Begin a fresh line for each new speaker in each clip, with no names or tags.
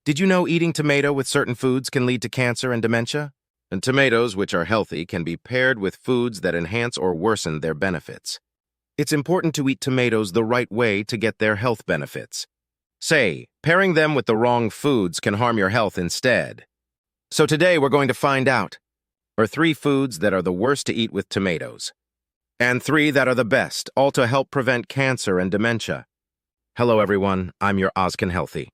Did you know eating tomato with certain foods can lead to cancer and dementia? And tomatoes, which are healthy, can be paired with foods that enhance or worsen their benefits. It's important to eat tomatoes the right way to get their health benefits. Say, pairing them with the wrong foods can harm your health instead. So today we're going to find out, are 3 foods that are the worst to eat with tomatoes, and 3 that are the best, all to help prevent cancer and dementia. Hello everyone, I'm your Ozcan Healthy.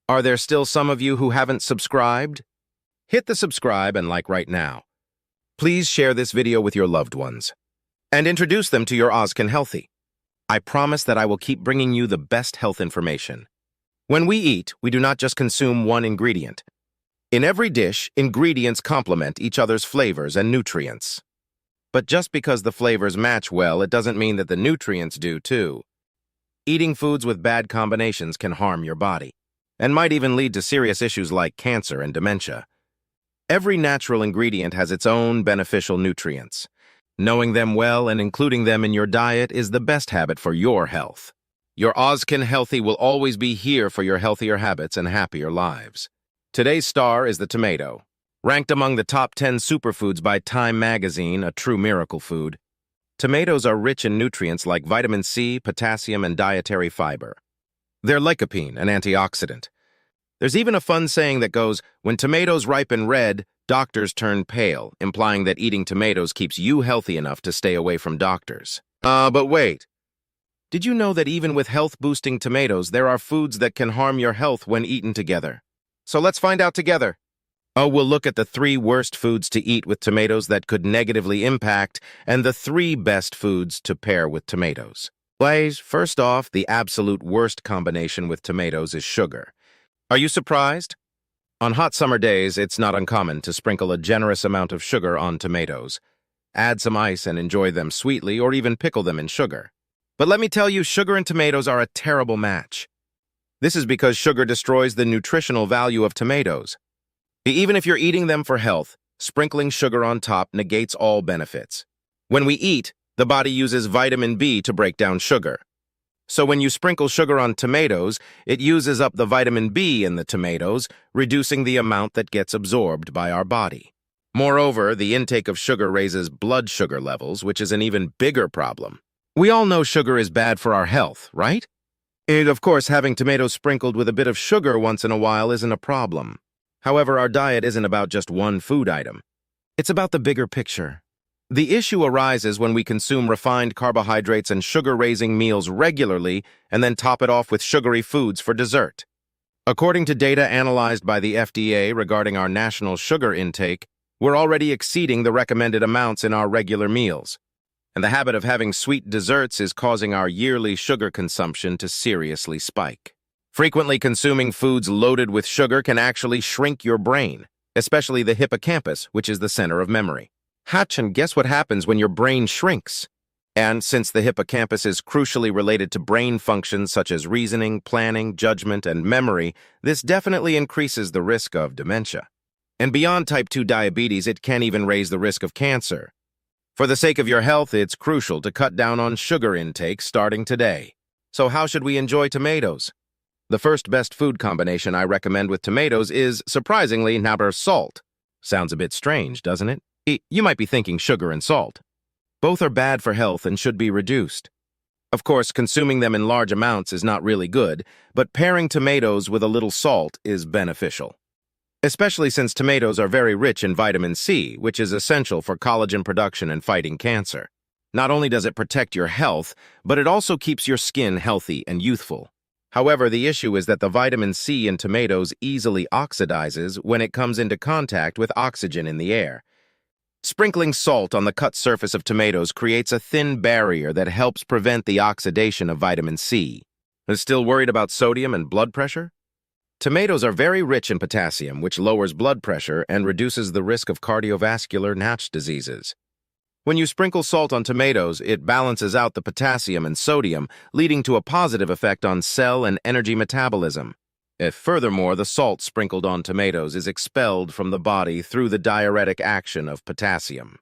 Are there still some of you who haven't subscribed? Hit the subscribe and like right now. Please share this video with your loved ones and introduce them to your Ozcan Healthy. I promise that I will keep bringing you the best health information. When we eat, we do not just consume one ingredient. In every dish, ingredients complement each other's flavors and nutrients. But just because the flavors match well, it doesn't mean that the nutrients do too. Eating foods with bad combinations can harm your body and might even lead to serious issues like cancer and dementia. Every natural ingredient has its own beneficial nutrients. Knowing them well and including them in your diet is the best habit for your health. Your Ozcan Healthy will always be here for your healthier habits and happier lives. Today's star is the tomato. Ranked among the top 10 superfoods by Time magazine, a true miracle food, tomatoes are rich in nutrients like vitamin C, potassium, and dietary fiber. They're lycopene, an antioxidant. There's even a fun saying that goes, when tomatoes ripen red, doctors turn pale, implying that eating tomatoes keeps you healthy enough to stay away from doctors. But wait. Did you know that even with health-boosting tomatoes, there are foods that can harm your health when eaten together? So let's find out together. We'll look at the 3 worst foods to eat with tomatoes that could negatively impact, and the 3 best foods to pair with tomatoes. First off, the absolute worst combination with tomatoes is sugar. Are you surprised? On hot summer days, it's not uncommon to sprinkle a generous amount of sugar on tomatoes. Add some ice and enjoy them sweetly, or even pickle them in sugar. But let me tell you, sugar and tomatoes are a terrible match. This is because sugar destroys the nutritional value of tomatoes. Even if you're eating them for health, sprinkling sugar on top negates all benefits. When we eat, the body uses vitamin B to break down sugar. So when you sprinkle sugar on tomatoes, it uses up the vitamin B in the tomatoes, reducing the amount that gets absorbed by our body. Moreover, the intake of sugar raises blood sugar levels, which is an even bigger problem. We all know sugar is bad for our health, right? And of course, having tomatoes sprinkled with a bit of sugar once in a while isn't a problem. However, our diet isn't about just one food item. It's about the bigger picture. The issue arises when we consume refined carbohydrates and sugar-raising meals regularly and then top it off with sugary foods for dessert. According to data analyzed by the FDA regarding our national sugar intake, we're already exceeding the recommended amounts in our regular meals. And the habit of having sweet desserts is causing our yearly sugar consumption to seriously spike. Frequently consuming foods loaded with sugar can actually shrink your brain, especially the hippocampus, which is the center of memory. And guess what happens when your brain shrinks? And since the hippocampus is crucially related to brain functions such as reasoning, planning, judgment, and memory, this definitely increases the risk of dementia. And beyond type 2 diabetes, it can even raise the risk of cancer. For the sake of your health, it's crucial to cut down on sugar intake starting today. So how should we enjoy tomatoes? The first best food combination I recommend with tomatoes is, surprisingly, salt. Sounds a bit strange, doesn't it? You might be thinking sugar and salt. Both are bad for health and should be reduced. Of course, consuming them in large amounts is not really good, but pairing tomatoes with a little salt is beneficial. Especially since tomatoes are very rich in vitamin C, which is essential for collagen production and fighting cancer. Not only does it protect your health, but it also keeps your skin healthy and youthful. However, the issue is that the vitamin C in tomatoes easily oxidizes when it comes into contact with oxygen in the air. Sprinkling salt on the cut surface of tomatoes creates a thin barrier that helps prevent the oxidation of vitamin C. Still worried about sodium and blood pressure? Tomatoes are very rich in potassium, which lowers blood pressure and reduces the risk of cardiovascular diseases. When you sprinkle salt on tomatoes, it balances out the potassium and sodium, leading to a positive effect on cell and energy metabolism. Furthermore, the salt sprinkled on tomatoes is expelled from the body through the diuretic action of potassium.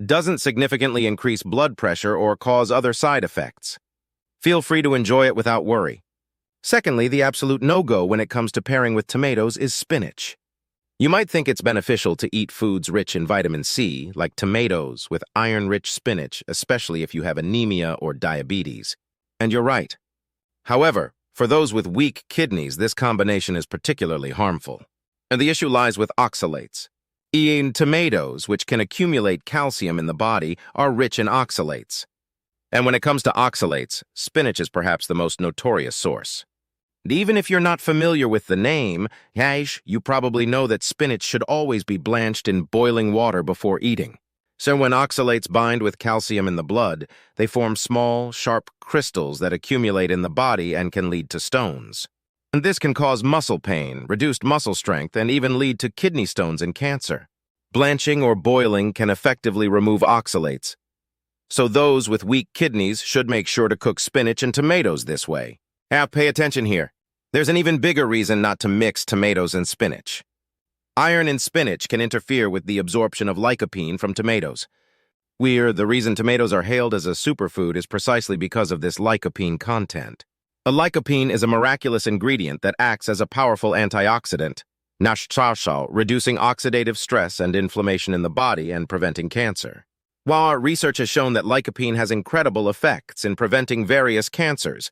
Doesn't significantly increase blood pressure or cause other side effects. Feel free to enjoy it without worry. Secondly, the absolute no-go when it comes to pairing with tomatoes is spinach. You might think it's beneficial to eat foods rich in vitamin C, like tomatoes, with iron-rich spinach, especially if you have anemia or diabetes. And you're right. However, for those with weak kidneys, this combination is particularly harmful. And the issue lies with oxalates. Eating tomatoes, which can accumulate calcium in the body, are rich in oxalates. And when it comes to oxalates, spinach is perhaps the most notorious source. And even if you're not familiar with the name, you probably know that spinach should always be blanched in boiling water before eating. So when oxalates bind with calcium in the blood, they form small, sharp crystals that accumulate in the body and can lead to stones. And this can cause muscle pain, reduced muscle strength, and even lead to kidney stones and cancer. Blanching or boiling can effectively remove oxalates. So those with weak kidneys should make sure to cook spinach and tomatoes this way. Now, pay attention here. There's an even bigger reason not to mix tomatoes and spinach. Iron in spinach can interfere with the absorption of lycopene from tomatoes. The reason tomatoes are hailed as a superfood is precisely because of this lycopene content. A lycopene is a miraculous ingredient that acts as a powerful antioxidant, reducing oxidative stress and inflammation in the body and preventing cancer. While our research has shown that lycopene has incredible effects in preventing various cancers,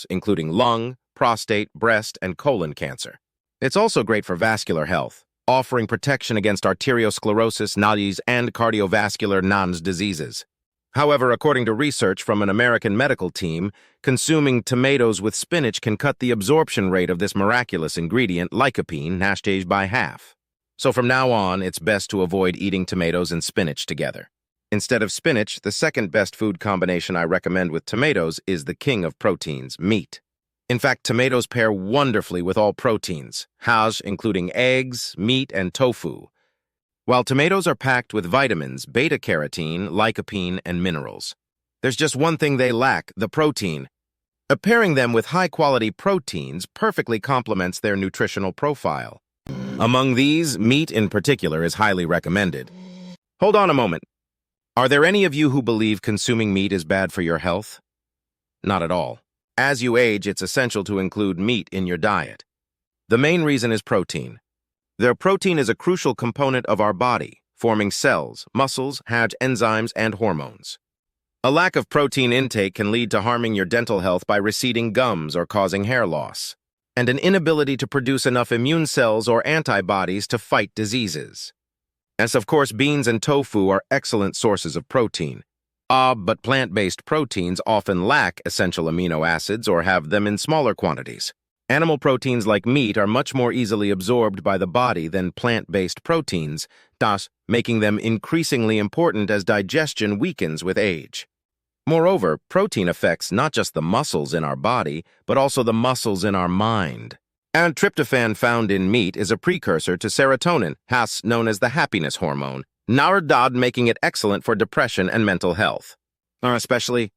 including lung, prostate, breast, and colon cancer. It's also great for vascular health, offering protection against arteriosclerosis, diabetes, and cardiovascular diseases. However, according to research from an American medical team, consuming tomatoes with spinach can cut the absorption rate of this miraculous ingredient, lycopene, by half. So from now on, it's best to avoid eating tomatoes and spinach together. Instead of spinach, the second best food combination I recommend with tomatoes is the king of proteins, meat. In fact, tomatoes pair wonderfully with all proteins, including eggs, meat, and tofu. While tomatoes are packed with vitamins, beta-carotene, lycopene, and minerals. There's just one thing they lack, the protein. Pairing them with high-quality proteins perfectly complements their nutritional profile. Among these, meat in particular is highly recommended. Hold on a moment. Are there any of you who believe consuming meat is bad for your health? Not at all. As you age, it's essential to include meat in your diet. The main reason is protein. Their protein is a crucial component of our body, forming cells, muscles, enzymes, and hormones. A lack of protein intake can lead to harming your dental health by receding gums or causing hair loss, and an inability to produce enough immune cells or antibodies to fight diseases. As of course, beans and tofu are excellent sources of protein. But plant-based proteins often lack essential amino acids or have them in smaller quantities. Animal proteins like meat are much more easily absorbed by the body than plant-based proteins, thus making them increasingly important as digestion weakens with age. Moreover, protein affects not just the muscles in our body, but also the muscles in our mind. And tryptophan found in meat is a precursor to serotonin, known as the happiness hormone, making it excellent for depression and mental health. Especially